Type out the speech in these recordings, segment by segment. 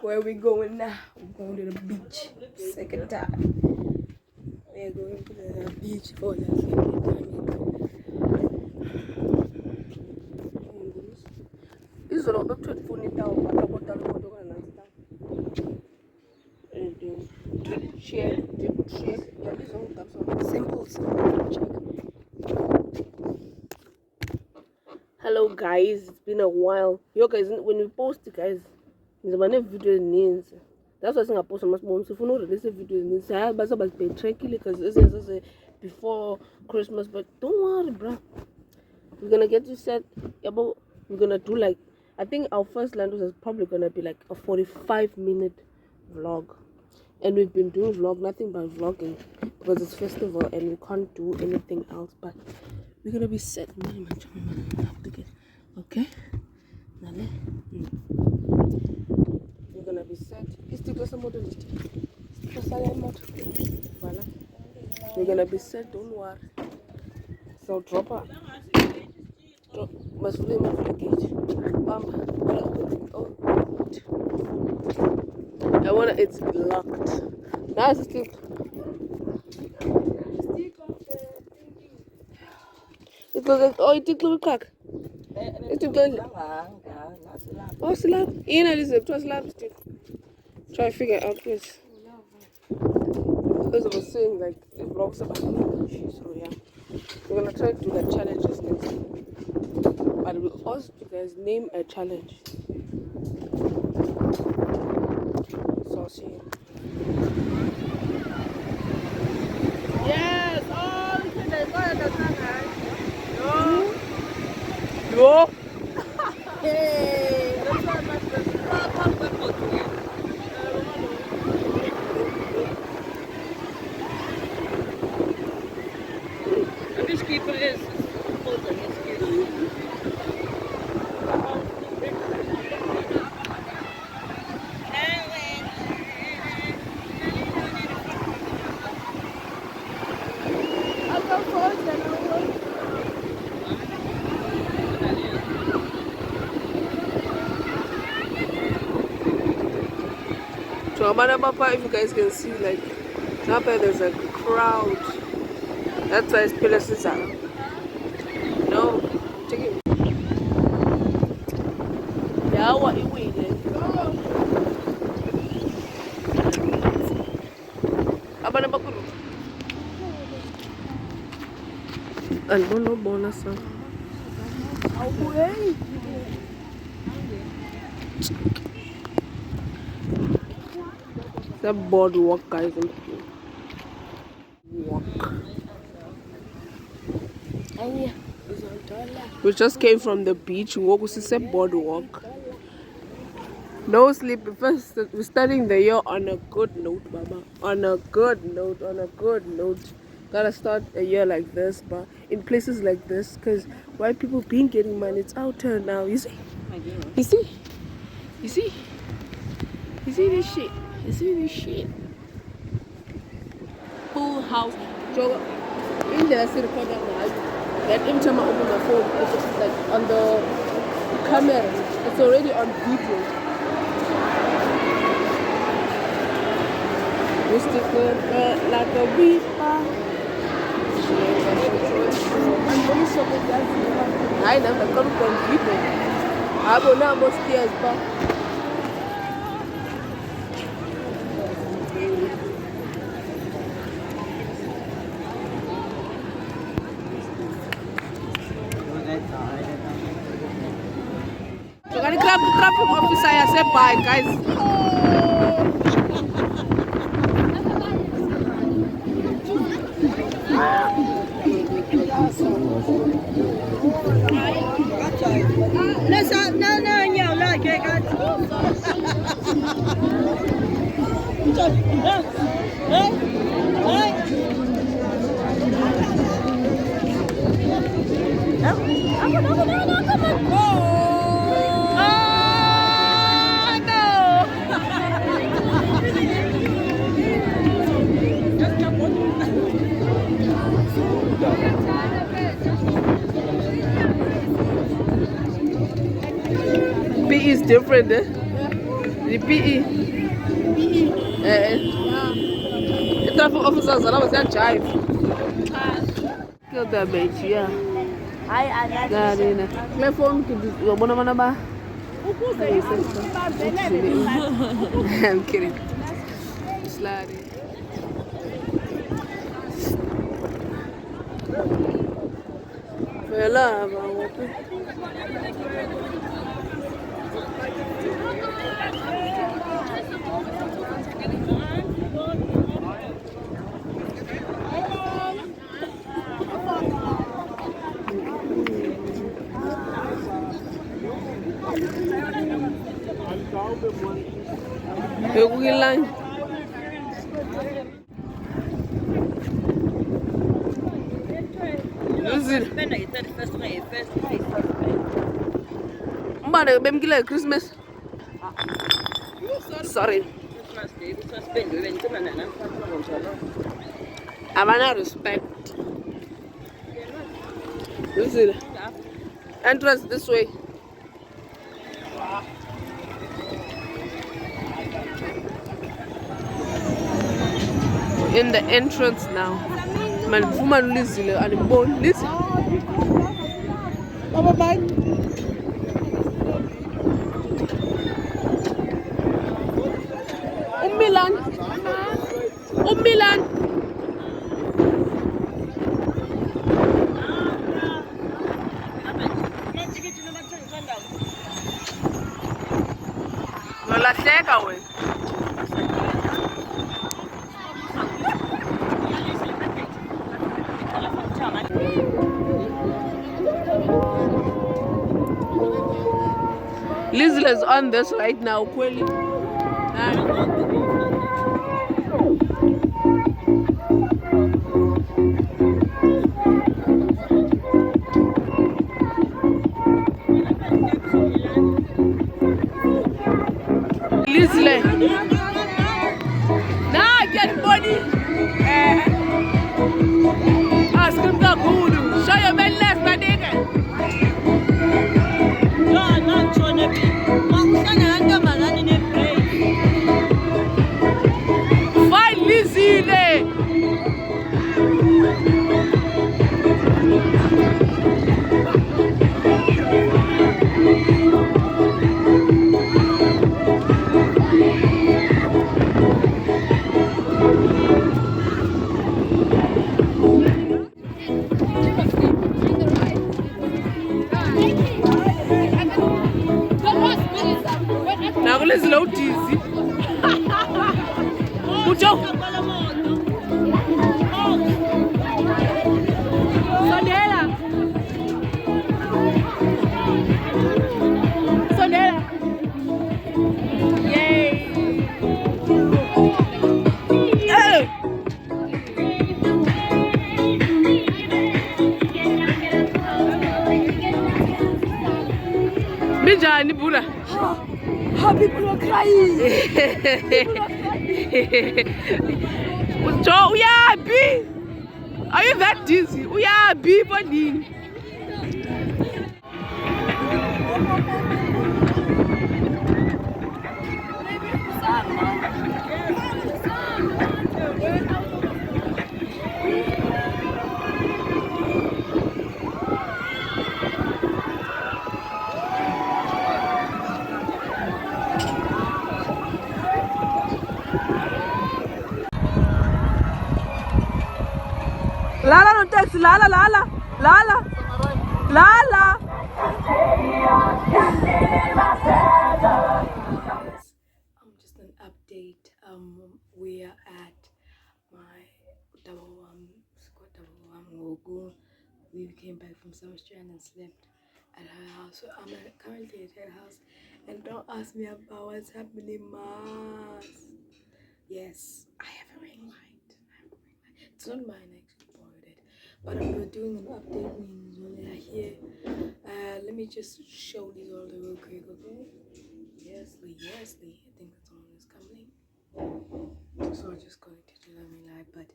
Where we going now? We're going to the beach. Second time. We're going to the beach for the second time. This is all up to phone down, but I got share. Yeah, this one simple. Hello guys, it's been a while. Yo guys, when we post guys, there's a video names. That's why I post on my mom. So if you know release a video names, I have about pay tranquilly because this is before Christmas. But don't worry, bro. We're gonna get you set. We're gonna do like, I think our first land is probably gonna be like a 45-minute vlog. And we've been doing nothing but vlogging because it's festival and we can't do anything else. But we're gonna be set. Okay? We're gonna be set. We're gonna be set, don't worry. So drop her. Must leave my gate. It's locked. Now it's still. It goes. Oh, it will crack. It will. Oh, slap. It was slap stick. Try to figure out this. Because I was saying, like, it blocks about. So yeah, we're gonna try to do the challenges next time. But we'll also you guys name a challenge. So see you. Yes, all the no. Hey, that's why my friend. This keeper is so if you guys can see, like, up there there's a crowd. That's why it's places are. No, take it. Yeah, what you waiting? And bonus. The boardwalk, guys. Walk. We just came from the beach. Walk. We see boardwalk. No sleep. First, we're starting the year on a good note, Baba. On a good note. Gotta start a year like this, but in places like this, because white people been getting money. It's our turn now. You see? You see this shit? Full house. So, in there, I see the product now. That every time I open the phone, it's just like on the camera. It's already on video. We stick like a reaper. I never come from people. I will now go stairs back. So can you grab the traffic officer and say bye, guys? B is different, eh? The PE. I-traffic officers alabo ziyajive. Kill that bitch, yeah. Kule phone uyabona abantu ba. I'm kidding. Sliding. Fela abantu. Yokukilang. Mbane bemkile Christmas. Sorry. Abana respect. Listen. Entrance this way. In the entrance now. Man, woman listen and born listen. Bye. Milan. Nolahleka wena. Lizzle is on this right now, Kweli. Lizzle. Nah, get money. Ask him the good. Show your man left, my nigga. Find Lizzle. Now let's load easy. Mucho. Sonela. Yay. Minjani Bula? People are crying. Joe, yeah, B. Are you that dizzy? Yeah, B, buddy. Lala no taxi, Lala. Just an update. We are at my squad Wogu. We came back from South Australia and slept at her house. So I'm currently at her house, and don't ask me about what's happening, Mas. Yes, I have a ring light. It's not mine, I actually borrowed it. But I'm doing an update means when they are here. Let me just show these all the real quick, okay? Yes, Lee. I think that someone is coming. So I just got to do that ring light, but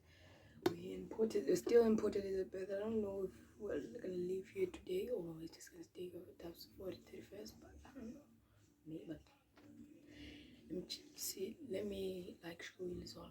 we're still in Port Elizabeth. I don't know if we're gonna leave here today or we're just gonna stay over till 31st, but I don't know. Maybe. Let me see. Let me like show you this all.